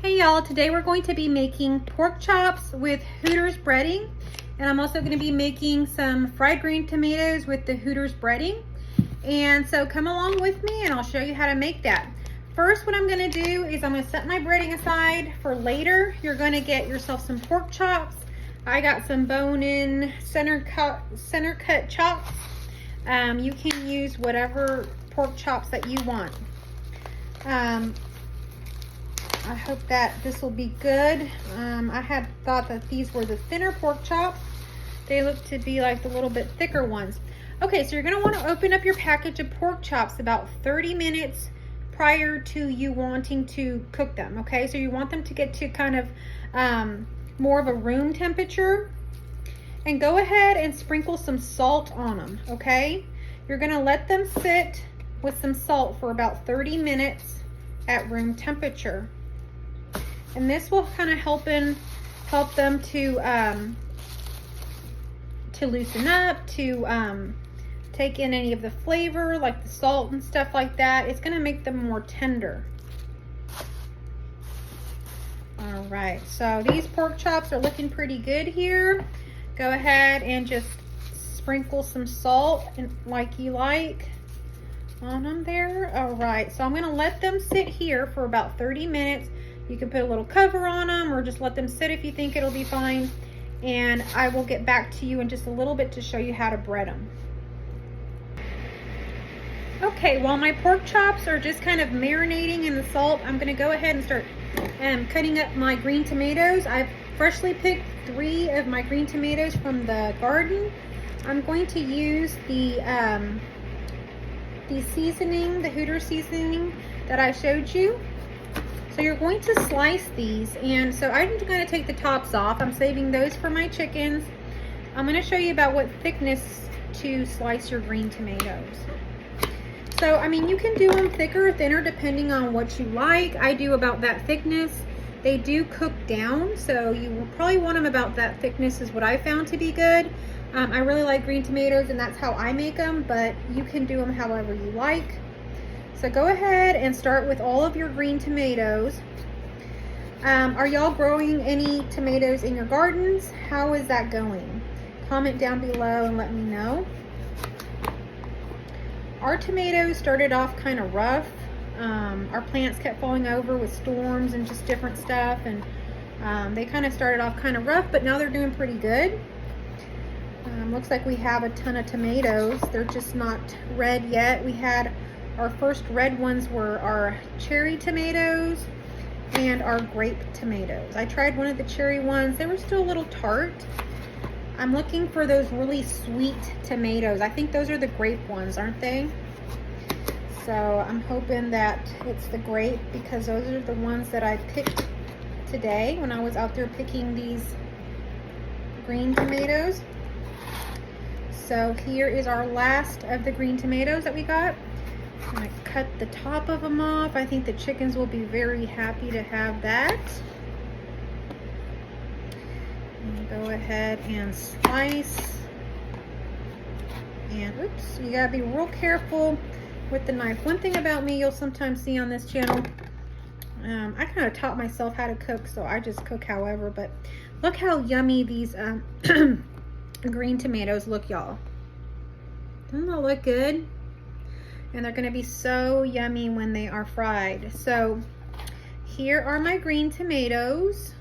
Hey y'all, today we're going to be making pork chops with Hooters breading, and I'm also going to be making some fried green tomatoes with the Hooters breading. And so come along with me and I'll show you how to make that. First, what I'm going to do is I'm going to set my breading aside for later. You're going to get yourself some pork chops. I got some bone-in center cut chops. You can use whatever pork chops that you want. I hope that this will be good. I had thought that these were the thinner pork chops. They look to be like the little bit thicker ones. Okay, so you're gonna wanna open up your package of pork chops about 30 minutes prior to you wanting to cook them, okay? So you want them to get to kind of more of a room temperature. And go ahead and sprinkle some salt on them, okay? You're gonna let them sit with some salt for about 30 minutes at room temperature. And this will kind of help them to loosen up, to take in any of the flavor, like the salt and stuff like that. It's gonna make them more tender. All right, so these pork chops are looking pretty good here. Go ahead and just sprinkle some salt like you like on them there. All right, so I'm gonna let them sit here for about 30 minutes. You can put a little cover on them or just let them sit if you think it'll be fine. And I will get back to you in just a little bit to show you how to bread them. Okay, while my pork chops are just kind of marinating in the salt, I'm gonna go ahead and start cutting up my green tomatoes. I've freshly picked 3 of my green tomatoes from the garden. I'm going to use the seasoning, the Hooters seasoning that I showed you. So you're going to slice these, and so I'm going to take the tops off. I'm saving those for my chickens. I'm going to show you about what thickness to slice your green tomatoes. So, I mean, you can do them thicker or thinner depending on what you like. I do about that thickness. They do cook down, so you will probably want them about that thickness is what I found to be good. I really like green tomatoes, and that's how I make them, but you can do them however you like. So go ahead and start with all of your green tomatoes. Are y'all growing any tomatoes in your gardens? How is that going? Comment down below and let me know. Our tomatoes started off kind of rough. Our plants kept falling over with storms and just different stuff, and they kind of started off kind of rough, but now they're doing pretty good. Looks like we have a ton of tomatoes. They're just not red yet. We had our first red ones were our cherry tomatoes and our grape tomatoes. I tried one of the cherry ones. They were still a little tart. I'm looking for those really sweet tomatoes. I think those are the grape ones, aren't they? So I'm hoping that it's the grape, because those are the ones that I picked today when I was out there picking these green tomatoes. So here is our last of the green tomatoes that we got. I'm gonna cut the top of them off. I think the chickens will be very happy to have that. And go ahead and slice. And oops, you gotta be real careful with the knife. One thing about me you'll sometimes see on this channel, I kind of taught myself how to cook, so I just cook however, but look how yummy these green tomatoes look, y'all. Doesn't that look good? And they're gonna be so yummy when they are fried. So here are my green tomatoes.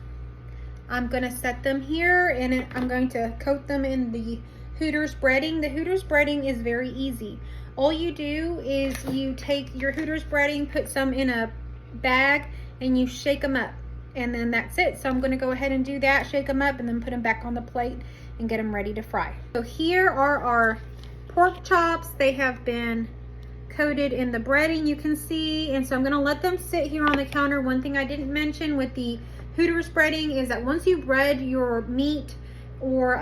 I'm gonna set them here, and I'm going to coat them in the Hooters breading. The Hooters breading is very easy. All you do is you take your Hooters breading, put some in a bag, and you shake them up, and then that's it. So I'm gonna go ahead and do that, shake them up, and then put them back on the plate and get them ready to fry. So here are our pork chops. They have been coated in the breading, you can see, and so I'm gonna let them sit here on the counter. One thing I didn't mention with the Hooters breading is that once you bread your meat or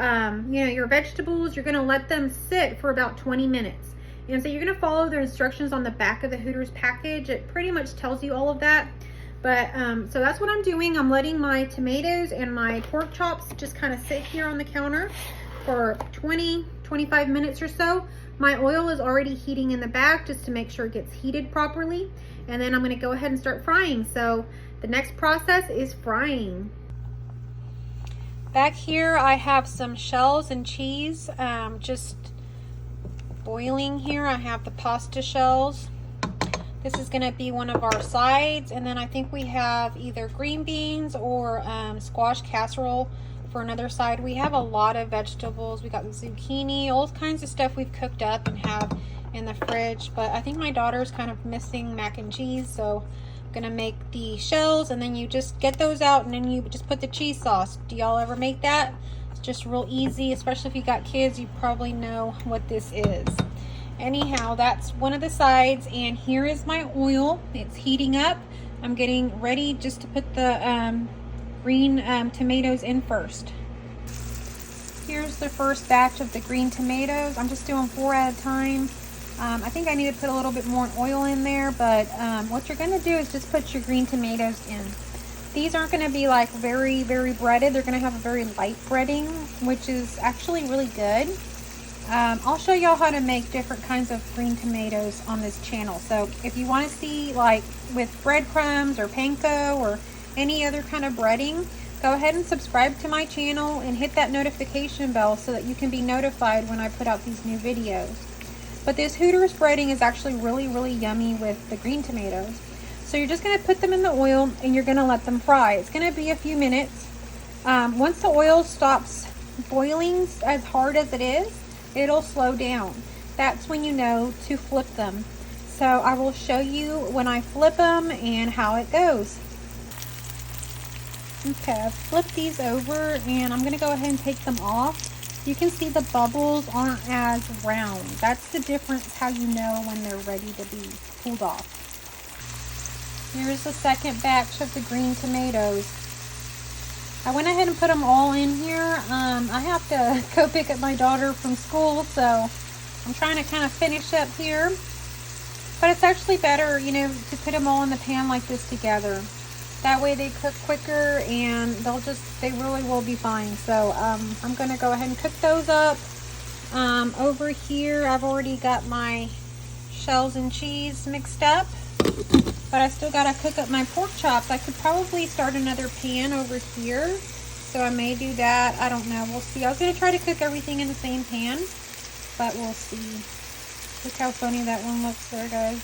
you know, your vegetables, you're gonna let them sit for about 20 minutes. And so you're gonna follow the instructions on the back of the Hooters package. It pretty much tells you all of that. But so that's what I'm doing. I'm letting my tomatoes and my pork chops just kind of sit here on the counter for 20-25 minutes or so. My oil is already heating in the back just to make sure it gets heated properly. And then I'm gonna go ahead and start frying. So The next process is frying. Back here I have some shells and cheese just boiling here. I have the pasta shells. This is going to be one of our sides, and then I think we have either green beans or squash casserole for another side. We have a lot of vegetables. We got the zucchini, all kinds of stuff we've cooked up and have in the fridge, but I think my daughter's kind of missing mac and cheese, so I'm gonna make the shells, and then you just get those out and then you just put the cheese sauce. Do y'all ever make that? It's just real easy, especially if you got kids. You probably know what this is. Anyhow, that's one of the sides, and here is my oil. It's heating up. I'm getting ready just to put the green tomatoes in first. Here's the first batch of the green tomatoes. I'm just doing 4 at a time. I think I need to put a little bit more oil in there, but what you're going to do is just put your green tomatoes in. These aren't going to be like very, very breaded. They're going to have a very light breading, which is actually really good. I'll show y'all how to make different kinds of green tomatoes on this channel. So if you want to see like with breadcrumbs or panko or any other kind of breading, go ahead and subscribe to my channel and hit that notification bell so that you can be notified when I put out these new videos. But this Hooters breading is actually really, really yummy with the green tomatoes. So you're just going to put them in the oil and you're going to let them fry. It's going to be a few minutes. Once the oil stops boiling as hard as it is, it'll slow down. That's when you know to flip them. So I will show you when I flip them and how it goes. Okay, I've flipped these over and I'm gonna go ahead and take them off. You can see the bubbles aren't as round. That's the difference, how you know when they're ready to be pulled off. Here's the second batch of the green tomatoes. I went ahead and put them all in here. I have to go pick up my daughter from school, so I'm trying to kind of finish up here. But it's actually better, you know, to put them all in the pan like this together. That way they cook quicker and they really will be fine. So I'm going to go ahead and cook those up. Over here, I've already got my shells and cheese mixed up. But I still gotta cook up my pork chops. I could probably start another pan over here. So I may do that. I don't know. We'll see. I was gonna try to cook everything in the same pan, but we'll see. Look how funny that one looks there, guys.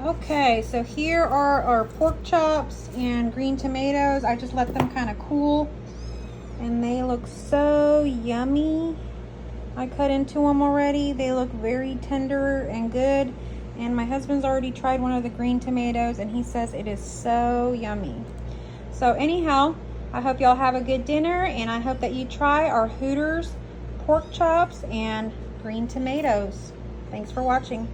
Okay, so here are our pork chops and green tomatoes. I just let them kind of cool and they look so yummy. I cut into them already. They look very tender and good. And my husband's already tried one of the green tomatoes and he says it is so yummy. So anyhow, I hope y'all have a good dinner and I hope that you try our Hooters pork chops and green tomatoes. Thanks for watching.